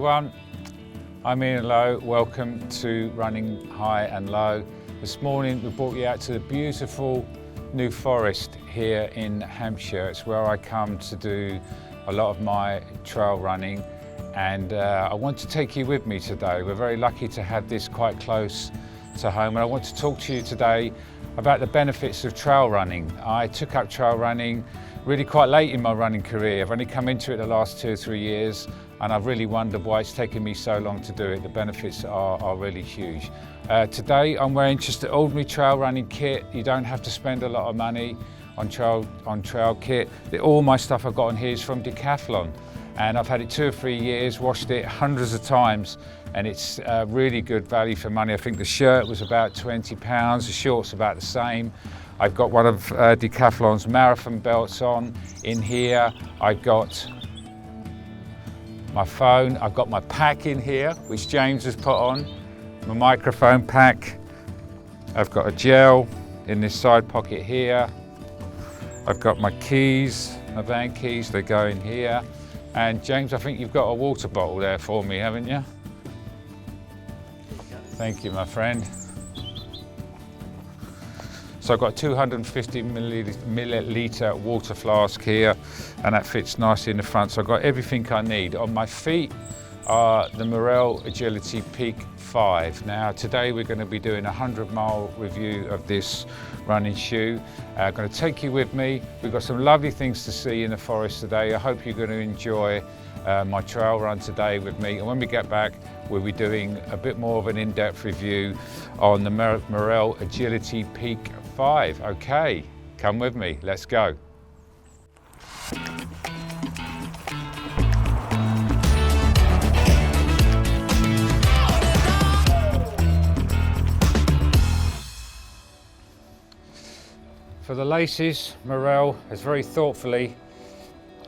everyone, I'm Ian Lowe. Welcome to Running High and Low. This morning we brought you out to the beautiful New Forest here in Hampshire. It's where I come to do a lot of my trail running, and I want to take you with me today. We're very lucky to have this quite close to home, and I want to talk to you today about the benefits of trail running. I took up trail running really quite late in my running career. I've only come into it the last 2 or 3 years, and I've really wondered why it's taken me so long to do it. The benefits are really huge. Today I'm wearing just an ordinary trail running kit. You don't have to spend a lot of money on trail kit. All my stuff I've got on here is from Decathlon, and I've had it 2 or 3 years, washed it hundreds of times, and it's really good value for money. I think the shirt was about £20, the shorts about the same. I've got one of Decathlon's marathon belts on in here. I've got my phone, I've got my pack in here, which James has put on, my microphone pack. I've got a gel in this side pocket here. I've got my keys, my van keys, they go in here. And James, I think you've got a water bottle there for me, haven't you? Thank you, my friend. So I've got a 250 milliliter water flask here, and that fits nicely in the front. So I've got everything I need. On my feet are the Merrell Agility Peak 5. Now today we're going to be doing a 100-mile review of this running shoe. I'm going to take you with me. We've got some lovely things to see in the forest today. I hope you're going to enjoy my trail run today with me, and when we get back we'll be doing a bit more of an in-depth review on the Merrell Agility Peak 5. Okay, come with me, let's go. For the laces, Merrell has very thoughtfully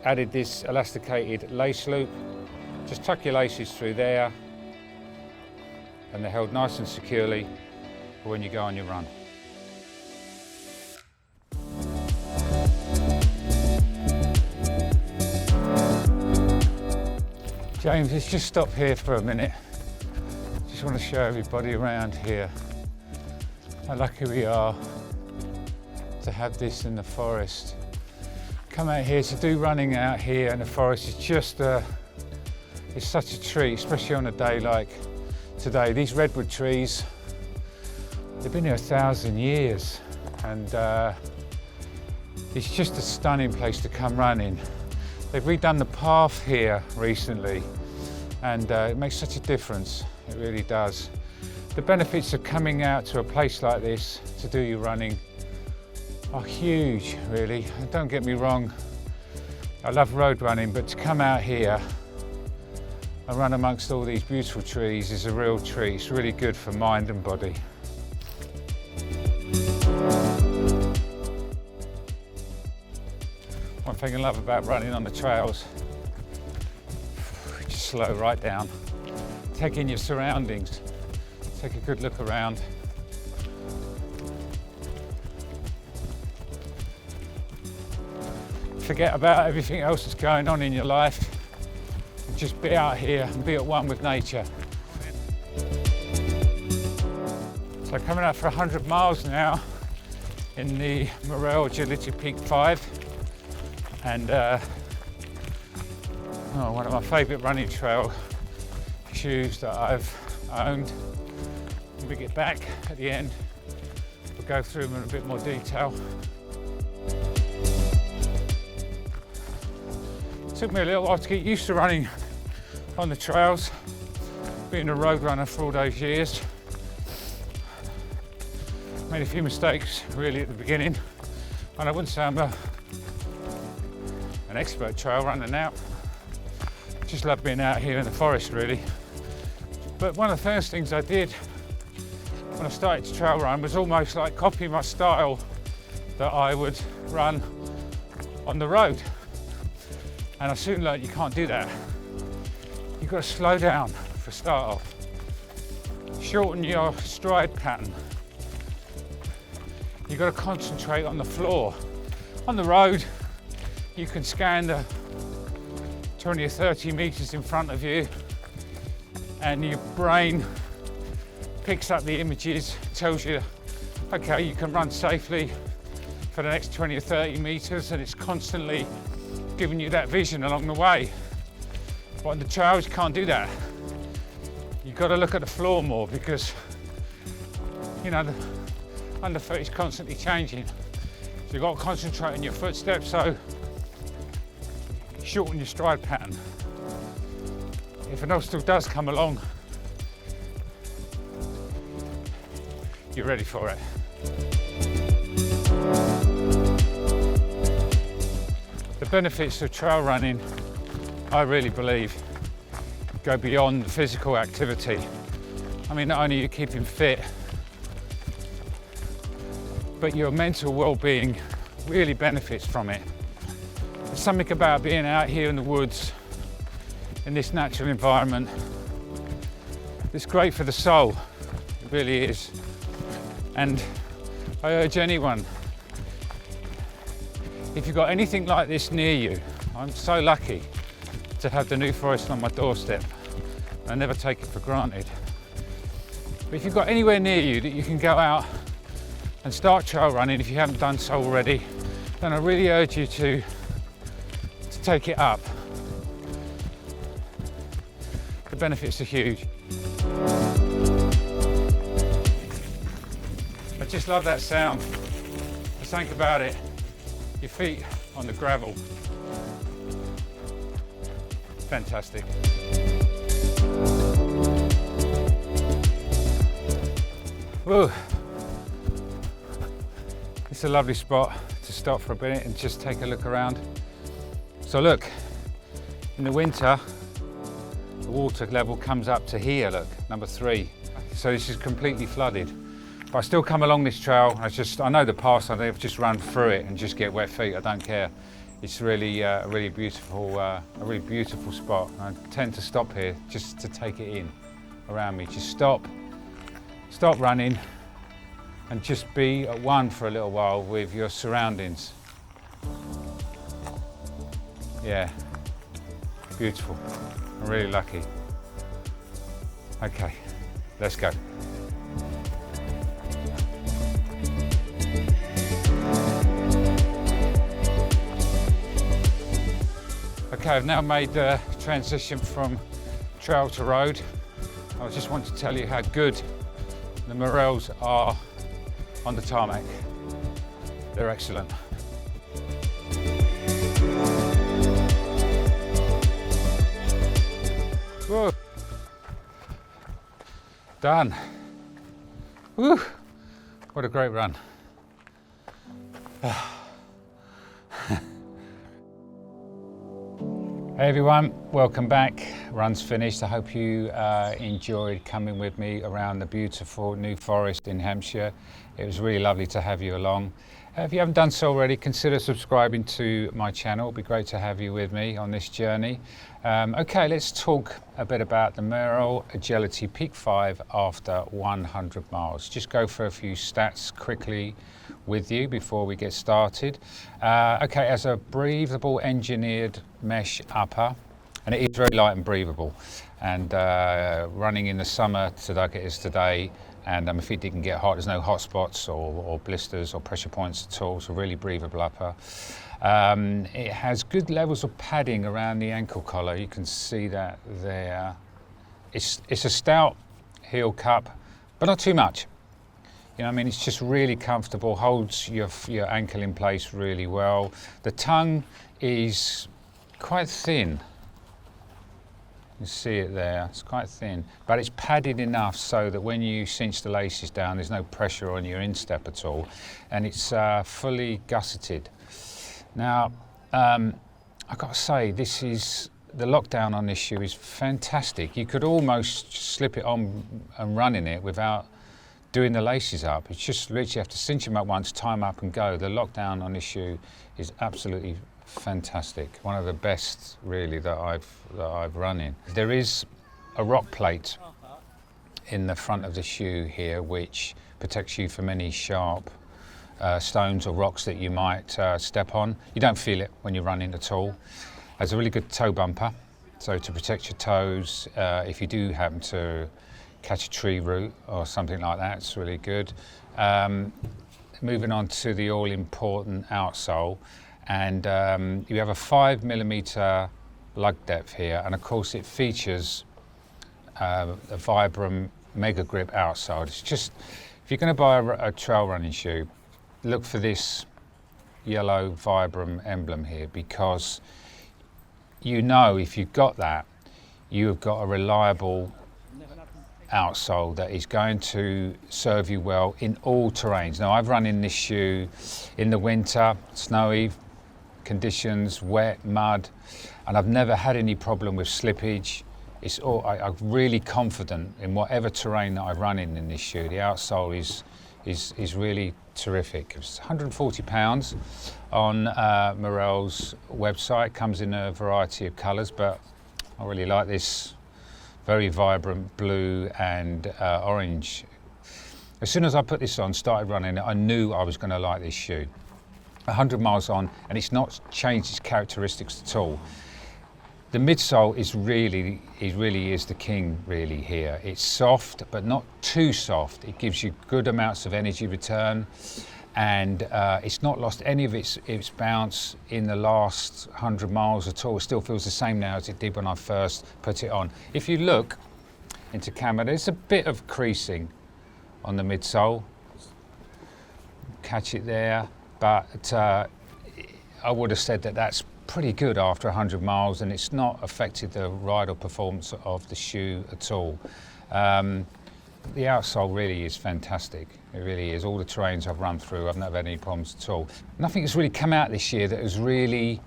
added this elasticated lace loop. Just tuck your laces through there, and they're held nice and securely for when you go on your run. James, let's just stop here for a minute. Just want to show everybody around here how lucky we are to have this in the forest. Come out here to do running out here in the forest. It's just it's such a treat, especially on a day like today. These redwood trees, they've been here 1,000 years, and it's just a stunning place to come running. They've redone the path here recently, and it makes such a difference. It really does. The benefits of coming out to a place like this to do your running are huge, really. And don't get me wrong, I love road running, but to come out here and run amongst all these beautiful trees is a real treat. It's really good for mind and body. One thing I love about running on the trails, just slow right down. Take in your surroundings, take a good look around. Forget about everything else that's going on in your life, and just be out here and be at one with nature. So coming out for 100 miles now in the Merrell Agility Peak 5, and one of my favourite running trail shoes that I've owned. When we get back at the end, we'll go through them in a bit more detail. It took me a little while to get used to running on the trails, being a road runner for all those years. Made a few mistakes really at the beginning, and I wouldn't say I'm an expert trail runner now. Just love being out here in the forest really. But one of the first things I did when I started to trail run was almost like copy my style that I would run on the road. And I soon learned you can't do that. You've got to slow down for start off. Shorten your stride pattern. You've got to concentrate on the floor. On the road, you can scan the 20 or 30 meters in front of you and your brain picks up the images, tells you, okay, you can run safely for the next 20 or 30 meters, and it's constantly giving you that vision along the way. But on the trails, you can't do that. You've got to look at the floor more, because you know the underfoot is constantly changing. So you've got to concentrate on your footsteps, so shorten your stride pattern. If an obstacle does come along, you're ready for it. The benefits of trail running, I really believe, go beyond physical activity. I mean, not only are you keeping fit, but your mental well-being really benefits from it. There's something about being out here in the woods, in this natural environment, it's great for the soul, it really is. And I urge anyone, if you've got anything like this near you, I'm so lucky to have the New Forest on my doorstep. I never take it for granted. But if you've got anywhere near you that you can go out and start trail running, if you haven't done so already, then I really urge you to take it up. The benefits are huge. I just love that sound. Just think about it. Your feet on the gravel. Fantastic. Whoa. It's a lovely spot to stop for a minute and just take a look around. So look, in the winter, the water level comes up to here, look, number 3. So this is completely flooded. But I still come along this trail. I know the path, so I've just run through it and just get wet feet. I don't care. It's really a really beautiful spot. I tend to stop here just to take it in around me. Just stop running, and just be at one for a little while with your surroundings. Yeah, beautiful. I'm really lucky. Okay, let's go. Okay, I've now made the transition from trail to road. I just want to tell you how good the Merrells are on the tarmac. They're excellent. Whoa. Done. Woo. What a great run. Hey everyone, welcome back. Run's finished. I hope you enjoyed coming with me around the beautiful New Forest in Hampshire. It was really lovely to have you along. If you haven't done so already, consider subscribing to my channel. It'd be great to have you with me on this journey. Okay, let's talk a bit about the Merrell Agility Peak 5 after 100 miles. Just go for a few stats quickly with you before we get started. Okay, as a breathable engineered mesh upper, and it is very light and breathable, and running in the summer like it is today, and if it didn't get hot, there's no hot spots or blisters or pressure points at all, so really breathable upper. It has good levels of padding around the ankle collar. You can see that there. It's a stout heel cup, but not too much. You know, I mean, it's just really comfortable, holds your ankle in place really well. The tongue is quite thin. You see it there, it's quite thin, but it's padded enough so that when you cinch the laces down, there's no pressure on your instep at all, and it's fully gusseted. Now, I've got to say, the lockdown on this shoe is fantastic. You could almost slip it on and run in it without doing the laces up. It's just literally you have to cinch them up once, tie them up and go. The lockdown on this shoe is absolutely fantastic. One of the best really that I've run in. There is a rock plate in the front of the shoe here which protects you from any sharp stones or rocks that you might step on. You don't feel it when you're running at all. Has a really good toe bumper. So to protect your toes, if you do happen to catch a tree root or something like that, it's really good. Moving on to the all-important outsole, and you have a 5mm lug depth here, and of course it features a Vibram Mega Grip outsole. It's just, if you're going to buy a trail running shoe, look for this yellow Vibram emblem here, because you know if you've got that, you have got a reliable outsole that is going to serve you well in all terrains. Now, I've run in this shoe in the winter, snowy conditions, wet, mud, and I've never had any problem with slippage. I'm really confident in whatever terrain that I've run in this shoe. The outsole is really terrific. It's £140 on Merrell's website. Comes in a variety of colours, but I really like this very vibrant blue and orange. As soon as I put this on, started running it, I knew I was going to like this shoe. 100 miles on, and it's not changed its characteristics at all. The midsole is really is the king really here. It's soft, but not too soft. It gives you good amounts of energy return, and it's not lost any of its bounce in the last 100 miles at all. It still feels the same now as it did when I first put it on. If you look into camera, there's a bit of creasing on the midsole. Catch it there, but I would have said that that's pretty good after 100 miles, and it's not affected the ride or performance of the shoe at all. The outsole really is fantastic. It really is. All the terrains I've run through, I've never had any problems at all. Nothing has really come out this year that has really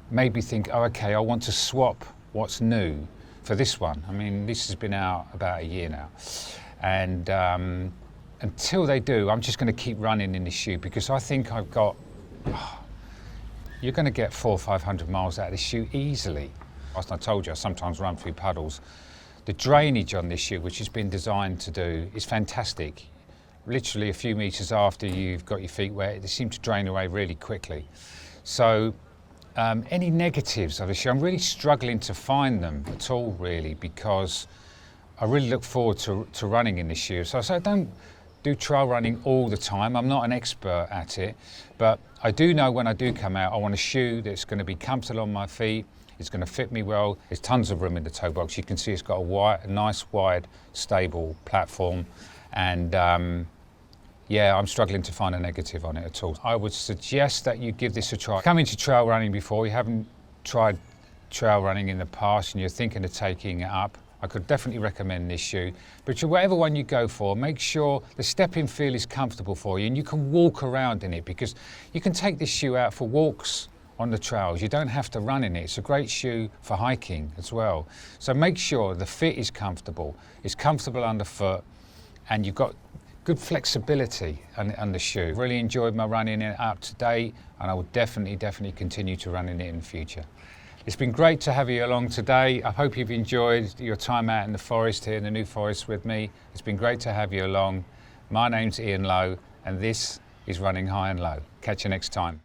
made me think, oh, okay, I want to swap what's new for this one. I mean, this has been out about a year now. And until they do, I'm just going to keep running in this shoe, because I think I've got... You're going to get 400 or 500 miles out of this shoe easily. As I told you, I sometimes run through puddles. The drainage on this shoe, which has been designed to do, is fantastic. Literally a few metres after you've got your feet wet, they seem to drain away really quickly. So any negatives of the shoe, I'm really struggling to find them at all, really, because I really look forward to running in this shoe. So I don't do trail running all the time. I'm not an expert at it, but I do know when I do come out, I want a shoe that's going to be comfortable on my feet. It's going to fit me well. There's tons of room in the toe box. You can see it's got a nice, wide, stable platform. And yeah, I'm struggling to find a negative on it at all. I would suggest that you give this a try. Come into trail running before, you haven't tried trail running in the past and you're thinking of taking it up, I could definitely recommend this shoe. But whatever one you go for, make sure the step-in feel is comfortable for you and you can walk around in it, because you can take this shoe out for walks on the trails. You don't have to run in it. It's a great shoe for hiking as well. So make sure the fit is comfortable, it's comfortable underfoot, and you've got good flexibility on the shoe. Really enjoyed my running it up to date, and I will definitely continue to run in it in the future. It's been great to have you along today. I hope you've enjoyed your time out in the forest here in the New Forest with me. It's been great to have you along. My name's Ian Lowe, and this is Running High and Low. Catch you next time.